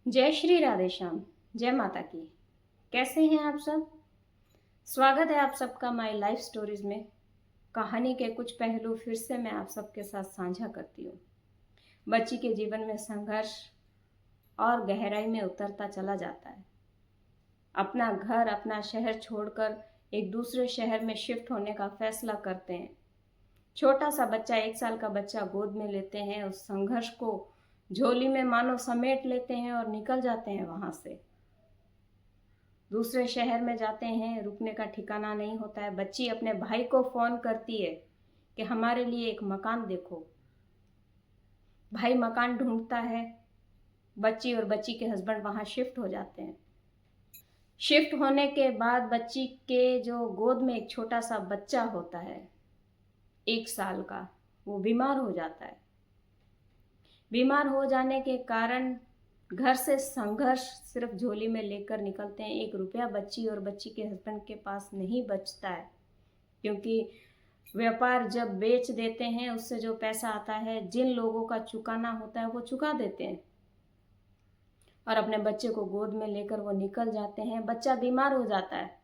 जय श्री राधे श्याम। जय माता की। कैसे हैं आप सब? स्वागत है आप सबका माय लाइफ स्टोरीज में। कहानी के कुछ पहलू फिर से मैं आप सबके साथ साझा करती हूँ। बच्ची के जीवन में संघर्ष और गहराई में उतरता चला जाता है। अपना घर, अपना शहर छोड़कर एक दूसरे शहर में शिफ्ट होने का फैसला करते हैं। छोटा सा बच्चा, 1 साल का बच्चा गोद में लेते हैं। उस संघर्ष को झोली में मानो समेट लेते हैं और निकल जाते हैं वहां से। दूसरे शहर में जाते हैं, रुकने का ठिकाना नहीं होता है। बच्ची अपने भाई को फोन करती है कि हमारे लिए एक मकान देखो। भाई मकान ढूंढता है। बच्ची और बच्ची के हस्बैंड वहां शिफ्ट हो जाते हैं। शिफ्ट होने के बाद बच्ची के जो गोद में एक छोटा सा बच्चा होता है, 1 साल का, वो बीमार हो जाता है। बीमार हो जाने के कारण घर से संघर्ष सिर्फ झोली में लेकर निकलते हैं। 1 रुपया बच्ची और बच्ची के हस्बैंड के पास नहीं बचता है, क्योंकि व्यापार जब बेच देते हैं उससे जो पैसा आता है, जिन लोगों का चुकाना होता है वो चुका देते हैं और अपने बच्चे को गोद में लेकर वो निकल जाते हैं। बच्चा बीमार हो जाता है।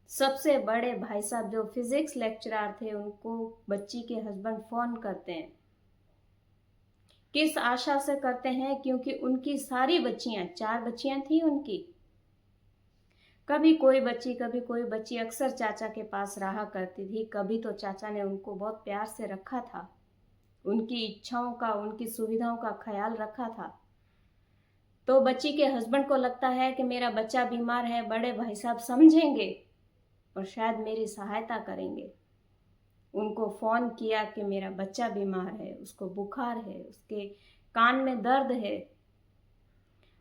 सबसे बड़े भाई साहब जो फिजिक्स लेक्चरर थे, उनको बच्ची के हस्बैंड फोन करते हैं। किस आशा से करते हैं? क्योंकि उनकी सारी बच्चियां, 4 बच्चियां थी उनकी, कभी कोई बच्ची अक्सर चाचा के पास रहा करती थी। कभी तो चाचा ने उनको बहुत प्यार से रखा था, उनकी इच्छाओं का, उनकी सुविधाओं का ख्याल रखा था। तो बच्ची के हस्बैंड को लगता है कि मेरा बच्चा बीमार है, बड़े भाई साहब समझेंगे और शायद मेरी सहायता करेंगे। उनको फोन किया कि मेरा बच्चा बीमार है, उसको बुखार है, उसके कान में दर्द है।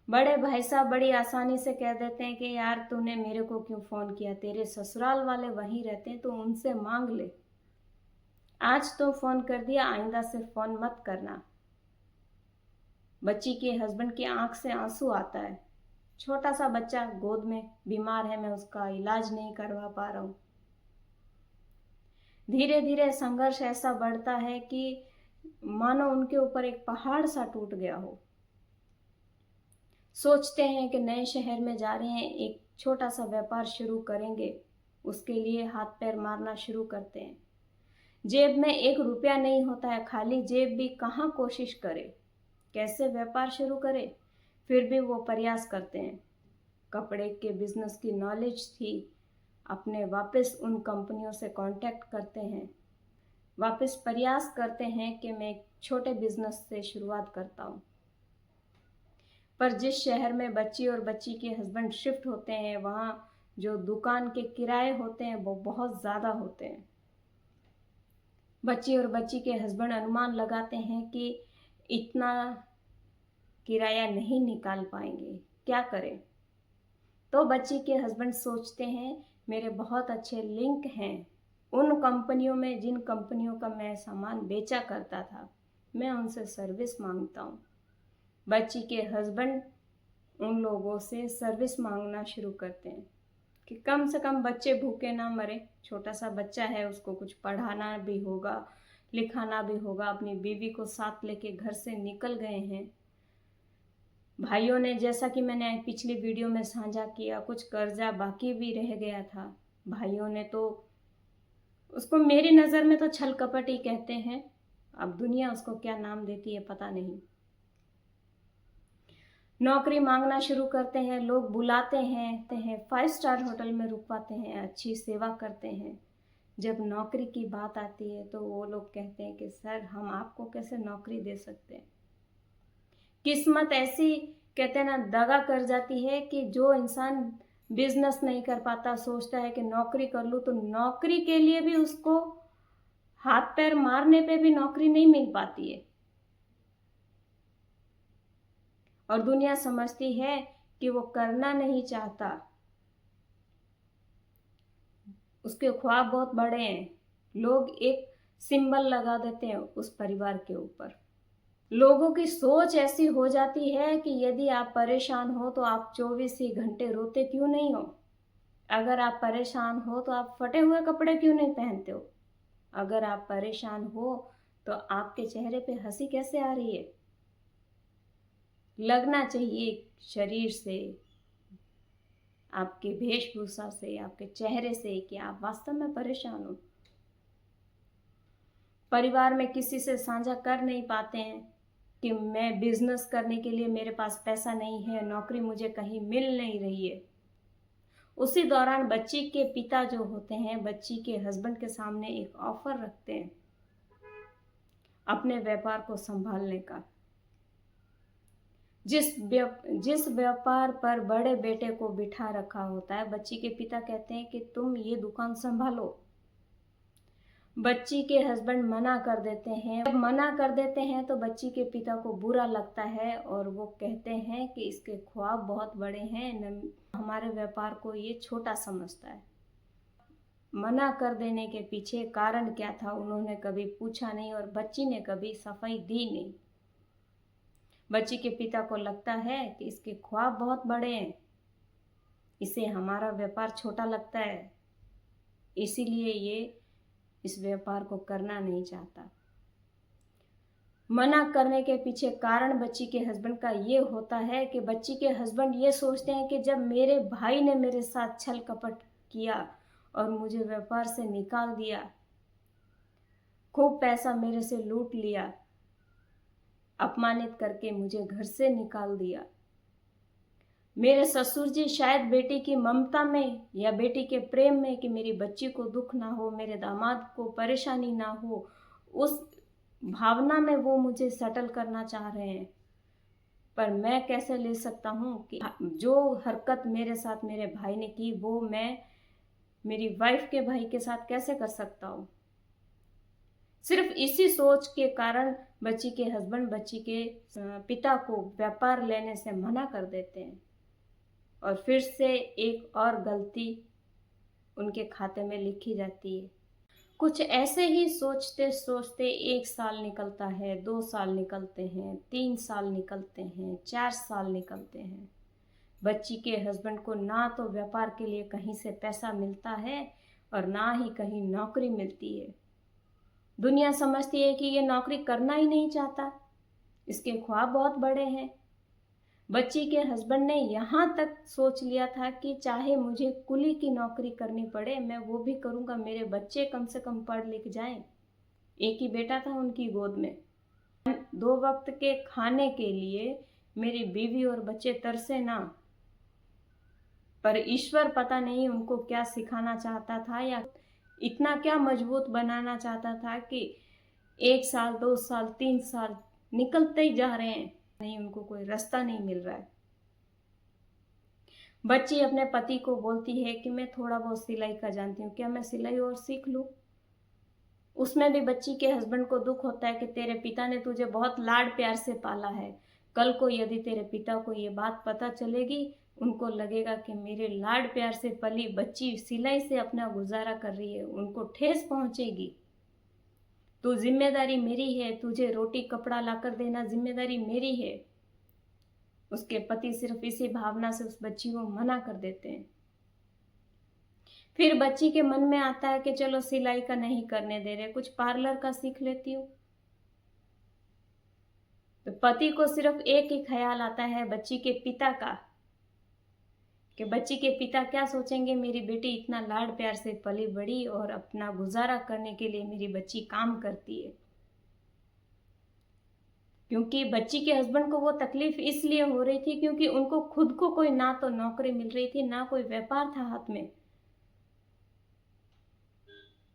बड़े भाई साहब बड़ी आसानी से कह देते हैं कि यार तूने मेरे को क्यों फोन किया, तेरे ससुराल वाले वहीं रहते हैं तो उनसे मांग ले। आज तो फोन कर दिया, आइंदा से फोन मत करना। बच्ची के हस्बैंड की आंख से आंसू आता है। छोटा सा बच्चा गोद में बीमार है, मैं उसका इलाज नहीं करवा पा रहा हूँ। धीरे धीरे संघर्ष ऐसा बढ़ता है कि मानो उनके ऊपर एक पहाड़ सा टूट गया हो। सोचते हैं कि नए शहर में जा रहे हैं, एक छोटा सा व्यापार शुरू करेंगे। उसके लिए हाथ पैर मारना शुरू करते हैं। जेब में 1 रुपया नहीं होता है, खाली जेब भी कहाँ कोशिश करे, कैसे व्यापार शुरू करे। फिर भी वो प्रयास करते हैं। कपड़े के बिजनेस की नॉलेज थी, अपने वापस उन कंपनियों से कांटेक्ट करते हैं, वापस प्रयास करते हैं कि मैं एक छोटे बिजनेस से शुरुआत करता हूँ। पर जिस शहर में बच्ची और बच्ची के हस्बैंड शिफ्ट होते हैं, वहाँ जो दुकान के किराए होते हैं वो बहुत ज़्यादा होते हैं। बच्ची और बच्ची के हस्बैंड अनुमान लगाते हैं कि इतना किराया नहीं निकाल पाएंगे, क्या करें। तो बच्ची के हस्बैंड सोचते हैं मेरे बहुत अच्छे लिंक हैं उन कंपनियों में, जिन कंपनियों का मैं सामान बेचा करता था, मैं उनसे सर्विस मांगता हूँ। बच्ची के हस्बैंड उन लोगों से सर्विस मांगना शुरू करते हैं कि कम से कम बच्चे भूखे ना मरे। छोटा सा बच्चा है, उसको कुछ पढ़ाना भी होगा, लिखाना भी होगा। अपनी बीवी को साथ लेके घर से निकल गए हैं। भाइयों ने, जैसा कि मैंने पिछली वीडियो में साझा किया, कुछ कर्जा बाकी भी रह गया था। भाइयों ने तो उसको, मेरी नज़र में तो छल कपट ही कहते हैं, अब दुनिया उसको क्या नाम देती है पता नहीं। नौकरी मांगना शुरू करते हैं, लोग बुलाते हैं, 5 स्टार होटल में रुकवाते हैं, अच्छी सेवा करते हैं। जब नौकरी की बात आती है तो वो लोग कहते हैं कि सर हम आपको कैसे नौकरी दे सकते हैं। किस्मत ऐसी, कहते हैं ना, दगा कर जाती है कि जो इंसान बिजनेस नहीं कर पाता, सोचता है कि नौकरी कर लूँ, तो नौकरी के लिए भी उसको हाथ पैर मारने पे भी नौकरी नहीं मिल पाती है। और दुनिया समझती है कि वो करना नहीं चाहता, उसके ख्वाब बहुत बड़े हैं। लोग एक सिंबल लगा देते हैं उस परिवार के ऊपर। लोगों की सोच ऐसी हो जाती है कि यदि आप परेशान हो तो आप 24 ही घंटे रोते क्यों नहीं हो। अगर आप परेशान हो तो आप फटे हुए कपड़े क्यों नहीं पहनते हो। अगर आप परेशान हो तो आपके चेहरे पे हंसी कैसे आ रही है। लगना चाहिए शरीर से, आपके वेशभूषा से, आपके चेहरे से कि आप वास्तव में परेशान हो। परिवार में किसी से साझा कर नहीं पाते हैं कि मैं बिजनेस करने के लिए मेरे पास पैसा नहीं है, नौकरी मुझे कहीं मिल नहीं रही है। उसी दौरान बच्ची के पिता जो होते हैं, बच्ची के हस्बैंड के सामने एक ऑफर रखते हैं अपने व्यापार को संभालने का। जिस व्यापार पर बड़े बेटे को बिठा रखा होता है, बच्ची के पिता कहते हैं कि तुम ये दुकान संभालो। बच्ची के हस्बैंड मना कर देते हैं। जब मना कर देते हैं तो बच्ची के पिता को बुरा लगता है और वो कहते हैं कि इसके ख्वाब बहुत बड़े हैं, हमारे व्यापार को ये छोटा समझता है। मना कर देने के पीछे कारण क्या था उन्होंने कभी पूछा नहीं और बच्ची ने कभी सफाई दी नहीं। बच्ची के पिता को लगता है कि इसके ख्वाब बहुत बड़े हैं, इसे हमारा व्यापार छोटा लगता है, इसीलिए ये इस व्यापार को करना नहीं चाहता। मना करने के पीछे कारण बच्ची के हस्बैंड का ये होता है कि बच्ची के हस्बैंड ये सोचते हैं कि जब मेरे भाई ने मेरे साथ छल कपट किया और मुझे व्यापार से निकाल दिया, खूब पैसा मेरे से लूट लिया, अपमानित करके मुझे घर से निकाल दिया, मेरे ससुर जी शायद बेटी की ममता में या बेटी के प्रेम में कि मेरी बच्ची को दुख ना हो, मेरे दामाद को परेशानी ना हो, उस भावना में वो मुझे सेटल करना चाह रहे हैं। पर मैं कैसे ले सकता हूँ कि जो हरकत मेरे साथ मेरे भाई ने की वो मैं मेरी वाइफ के भाई के साथ कैसे कर सकता हूँ। सिर्फ इसी सोच के कारण बच्ची के हस्बैंड बच्ची के पिता को व्यापार लेने से मना कर देते हैं और फिर से एक और गलती उनके खाते में लिखी जाती है। कुछ ऐसे ही सोचते सोचते 1 साल निकलता है, 2 साल निकलते हैं, 3 साल निकलते हैं, 4 साल निकलते हैं। बच्ची के हस्बैंड को ना तो व्यापार के लिए कहीं से पैसा मिलता है और ना ही कहीं नौकरी मिलती है। दुनिया समझती है कि ये नौकरी करना ही नहीं चाहता, इसके ख्वाब बहुत बड़े हैं। बच्ची के हस्बैंड ने यहाँ तक सोच लिया था कि चाहे मुझे कुली की नौकरी करनी पड़े मैं वो भी करूँगा, मेरे बच्चे कम से कम पढ़ लिख जाएं। एक ही बेटा था उनकी गोद में। 2 वक्त के खाने के लिए मेरी बीवी और बच्चे तरसे ना। पर ईश्वर पता नहीं उनको क्या सिखाना चाहता था या इतना क्या मजबूत बनाना चाहता था कि 1 साल, 2 साल, 3 साल निकलते ही जा रहे हैं, नहीं उनको कोई रास्ता नहीं मिल रहा है। बच्ची अपने पति को बोलती है कि मैं थोड़ा बहुत सिलाई का जानती हूँ, क्या मैं सिलाई और सीख लूँ। उसमें भी बच्ची के हस्बैंड को दुख होता है कि तेरे पिता ने तुझे बहुत लाड प्यार से पाला है, कल को यदि तेरे पिता को ये बात पता चलेगी, उनको लगेगा कि मेरे लाड प्यार से पली बच्ची सिलाई से अपना गुजारा कर रही है, उनको ठेस पहुंचेगी। तो जिम्मेदारी मेरी है, तुझे रोटी कपड़ा लाकर देना जिम्मेदारी मेरी है। उसके पति सिर्फ इसी भावना से उस बच्ची को मना कर देते हैं। फिर बच्ची के मन में आता है कि चलो सिलाई का नहीं करने दे रहे, कुछ पार्लर का सीख लेती हूँ। तो पति को सिर्फ एक ही ख्याल आता है बच्ची के पिता का कि बच्ची के पिता क्या सोचेंगे, मेरी बेटी इतना लाड प्यार से पली बड़ी और अपना गुजारा करने के लिए मेरी बच्ची काम करती है। क्योंकि बच्ची के हस्बैंड को वो तकलीफ इसलिए हो रही थी क्योंकि उनको खुद को कोई ना तो नौकरी मिल रही थी, ना कोई व्यापार था हाथ में।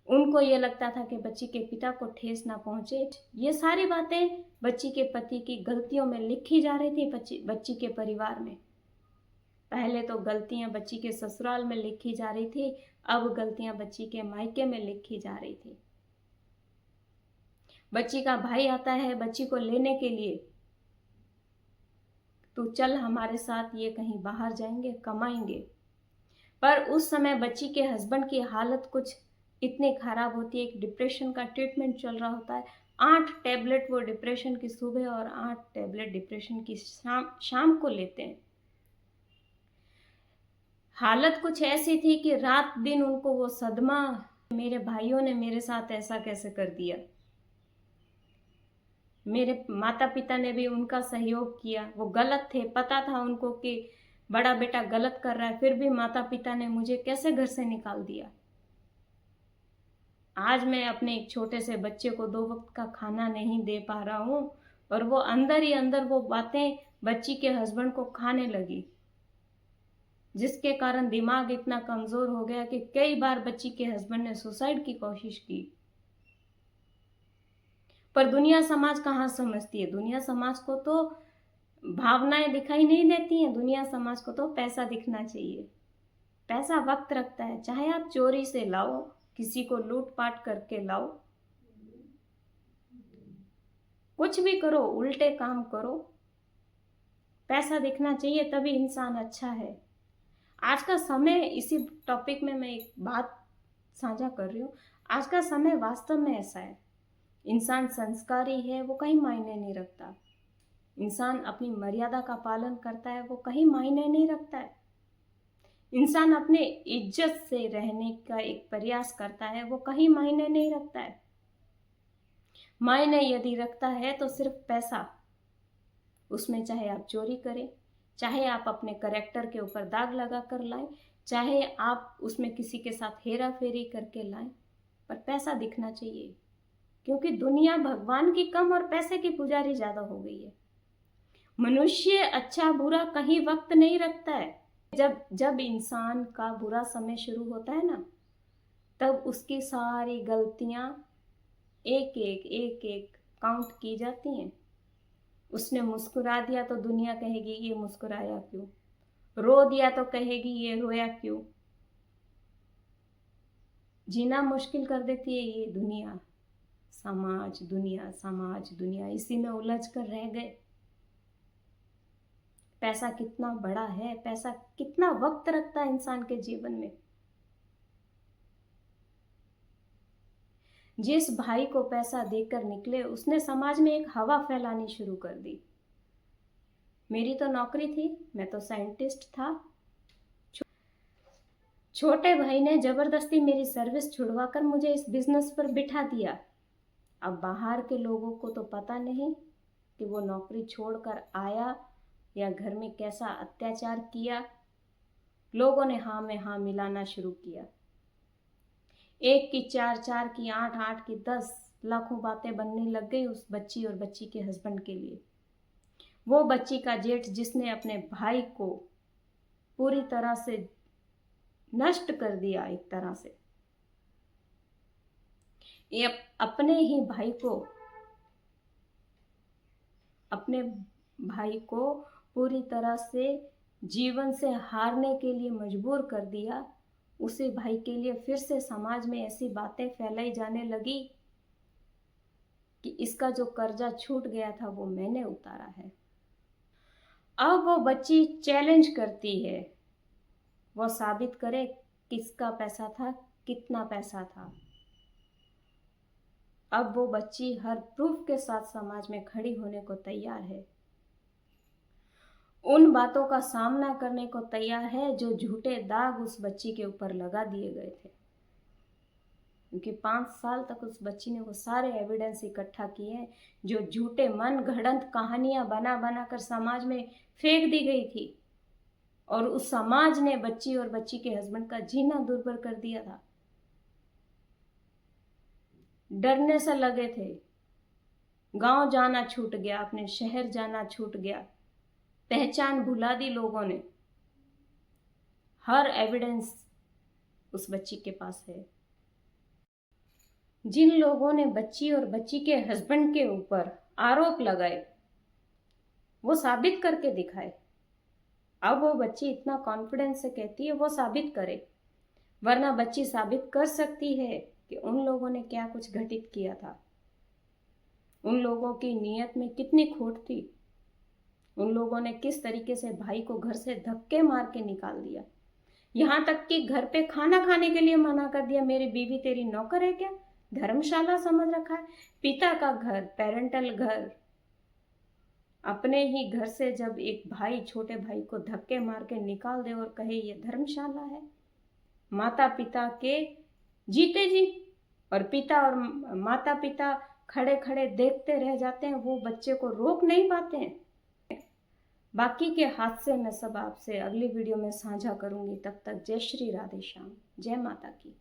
उनको ये लगता था कि बच्ची के पिता को ठेस ना पहुंचे। ये सारी बातें बच्ची के पति की गलतियों में लिखी जा रही थी बच्ची के परिवार में। पहले तो गलतियां बच्ची के ससुराल में लिखी जा रही थी, अब गलतियां बच्ची के मायके में लिखी जा रही थी। बच्ची का भाई आता है बच्ची को लेने के लिए, तो चल हमारे साथ, ये कहीं बाहर जाएंगे, कमाएंगे। पर उस समय बच्ची के हस्बैंड की हालत कुछ इतनी खराब होती है कि डिप्रेशन का ट्रीटमेंट चल रहा होता है। 8 टैबलेट वो डिप्रेशन की सुबह और 8 टैबलेट डिप्रेशन की शाम को लेते हैं। हालत कुछ ऐसी थी कि रात दिन उनको वो सदमा, मेरे भाइयों ने मेरे साथ ऐसा कैसे कर दिया। मेरे माता पिता ने भी उनका सहयोग किया। वो गलत थे, पता था उनको कि बड़ा बेटा गलत कर रहा है, फिर भी माता पिता ने मुझे कैसे घर से निकाल दिया। आज मैं अपने एक छोटे से बच्चे को 2 वक्त का खाना नहीं दे पा रहा हूँ, और वो अंदर ही अंदर वो बातें बच्ची के हस्बैंड को खाने लगी, जिसके कारण दिमाग इतना कमजोर हो गया कि कई बार बच्ची के हस्बैंड ने सुसाइड की कोशिश की। पर दुनिया समाज कहाँ समझती है? दुनिया समाज को तो भावनाएं दिखाई नहीं देती हैं, दुनिया समाज को तो पैसा दिखना चाहिए। पैसा वक्त रखता है, चाहे आप चोरी से लाओ, किसी को लूटपाट करके लाओ, कुछ भी करो, उल्टे काम करो, पैसा दिखना चाहिए, तभी इंसान अच्छा है। आज का समय, इसी टॉपिक में मैं एक बात साझा कर रही हूँ। आज का समय वास्तव में ऐसा है, इंसान संस्कारी है वो कहीं मायने नहीं रखता, इंसान अपनी मर्यादा का पालन करता है वो कहीं मायने नहीं रखता है, इंसान अपने इज्जत से रहने का एक प्रयास करता है वो कहीं मायने नहीं रखता है। मायने यदि रखता है तो सिर्फ पैसा, उसमें चाहे आप चोरी करें, चाहे आप अपने करेक्टर के ऊपर दाग लगा कर लाएं, चाहे आप उसमें किसी के साथ हेरा फेरी करके लाएं, पर पैसा दिखना चाहिए। क्योंकि दुनिया भगवान की कम और पैसे की पुजारी ज्यादा हो गई है। मनुष्य अच्छा बुरा कहीं वक्त नहीं रखता है। जब जब इंसान का बुरा समय शुरू होता है ना, तब उसकी सारी गलतियां एक एक काउंट की जाती हैं। उसने मुस्कुरा दिया तो दुनिया कहेगी ये मुस्कुराया क्यों, रो दिया तो कहेगी ये रोया क्यों। जीना मुश्किल कर देती है ये दुनिया, समाज दुनिया, समाज दुनिया, इसी में उलझ कर रह गए। पैसा कितना बड़ा है, पैसा कितना वक्त रखता है इंसान के जीवन में। जिस भाई को पैसा देकर निकले, उसने समाज में एक हवा फैलानी शुरू कर दी। मेरी तो नौकरी थी, मैं तो साइंटिस्ट था, छोटे भाई ने जबरदस्ती मेरी सर्विस छुड़वाकर मुझे इस बिजनेस पर बिठा दिया। अब बाहर के लोगों को तो पता नहीं कि वो नौकरी छोड़कर आया या घर में कैसा अत्याचार किया। लोगों ने हाँ में हाँ मिलाना शुरू किया। 1 की 4, 4 की 8, 8 की 10, लाखों बातें बनने लग गई उस बच्ची और बच्ची के हस्बैंड के लिए। वो बच्ची का जेठ जिसने अपने भाई को पूरी तरह से नष्ट कर दिया, एक तरह से ये अपने ही भाई को, अपने भाई को पूरी तरह से जीवन से हारने के लिए मजबूर कर दिया। उसी भाई के लिए फिर से समाज में ऐसी बातें फैलाई जाने लगी कि इसका जो कर्जा छूट गया था वो मैंने उतारा है। अब वो बच्ची चैलेंज करती है, वो साबित करे किसका पैसा था, कितना पैसा था। अब वो बच्ची हर प्रूफ के साथ समाज में खड़ी होने को तैयार है, उन बातों का सामना करने को तैयार है जो झूठे दाग उस बच्ची के ऊपर लगा दिए गए थे। क्योंकि 5 साल तक उस बच्ची ने वो सारे एविडेंस इकट्ठा किए जो झूठे मन गढ़ंत कहानियां बना बना कर समाज में फेंक दी गई थी, और उस समाज ने बच्ची और बच्ची के हस्बैंड का जीना दुर्भर कर दिया था। डरने से लगे थे, गांव जाना छूट गया, अपने शहर जाना छूट गया, पहचान भुला दी लोगों ने। हर एविडेंस उस बच्ची के पास है। जिन लोगों ने बच्ची और बच्ची के हस्बैंड के ऊपर आरोप लगाए वो साबित करके दिखाए। अब वो बच्ची इतना कॉन्फिडेंस से कहती है वो साबित करे, वरना बच्ची साबित कर सकती है कि उन लोगों ने क्या कुछ घटित किया था, उन लोगों की नीयत में कितनी खोट थी, उन लोगों ने किस तरीके से भाई को घर से धक्के मार के निकाल दिया, यहाँ तक कि घर पे खाना खाने के लिए मना कर दिया। मेरी बीवी तेरी नौकर है क्या, धर्मशाला समझ रखा है। पिता का घर, पेरेंटल घर, अपने ही घर से जब एक भाई छोटे भाई को धक्के मार के निकाल दे और कहे ये धर्मशाला है। माता पिता के जीते जी, और पिता और माता पिता खड़े खड़े देखते रह जाते हैं, वो बच्चे को रोक नहीं पाते हैं। बाकी के हादसे मैं सब आपसे अगली वीडियो में साझा करूंगी। तब तक जय श्री राधे श्याम, जय माता की।